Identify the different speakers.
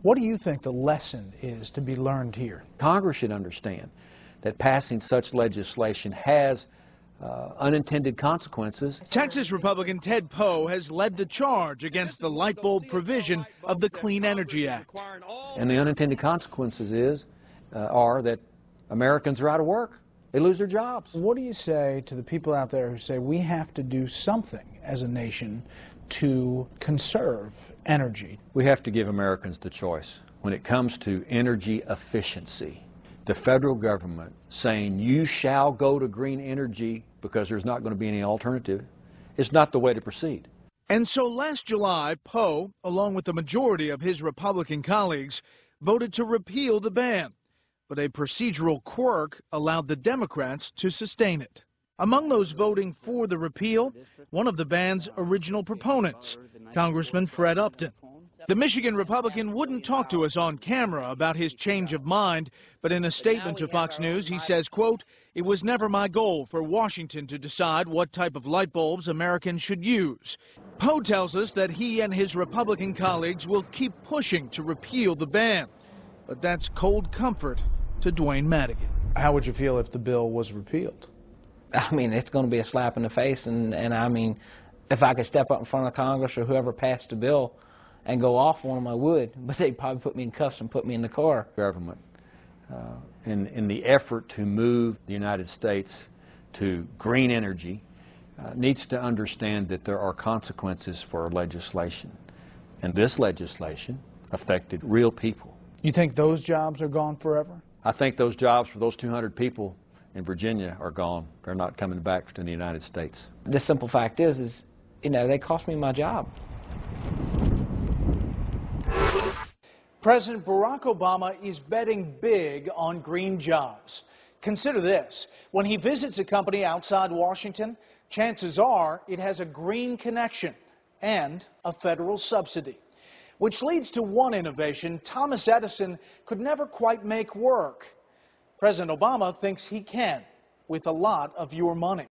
Speaker 1: What do you think the lesson is to be learned here?
Speaker 2: Congress should understand that passing such legislation has unintended consequences.
Speaker 1: Texas Republican Ted Poe has led the charge against the light bulb provision of the Clean Energy Act.
Speaker 2: And the unintended consequences are that Americans are out of work. They lose their jobs.
Speaker 1: What do you say to the people out there who say we have to do something as a nation to conserve energy?
Speaker 2: We have to give Americans the choice. When it comes to energy efficiency, the federal government saying you shall go to green energy because there's not going to be any alternative is not the way to proceed.
Speaker 1: And so last July, Poe, along with the majority of his Republican colleagues, voted to repeal the ban. But a procedural quirk allowed the Democrats to sustain it. Among those voting for the repeal, one of the ban's original proponents, Congressman Fred Upton. The Michigan Republican wouldn't talk to us on camera about his change of mind, but in a statement to Fox News, he says, quote, "It was never my goal for Washington to decide what type of light bulbs Americans should use." Poe tells us that he and his Republican colleagues will keep pushing to repeal the ban. But that's cold comfort to Dwayne Madigan. How would you feel if the bill was repealed?
Speaker 3: I mean, it's going to be a slap in the face, and I mean, if I could step up in front of Congress or whoever passed the bill and go off on them, I would, but they'd probably put me in cuffs and put me in the car.
Speaker 2: Government, in the effort to move the United States to green energy, needs to understand that there are consequences for legislation. And this legislation affected real people.
Speaker 1: You think those jobs are gone forever?
Speaker 2: I think those jobs for those 200 people in Virginia are gone. They're not coming back to the United States.
Speaker 3: The simple fact is, you know, they cost me my job.
Speaker 1: President Barack Obama is betting big on green jobs. Consider this. When he visits a company outside Washington, chances are it has a green connection and a federal subsidy. Which leads to one innovation Thomas Edison could never quite make work. President Obama thinks he can, with a lot of your money.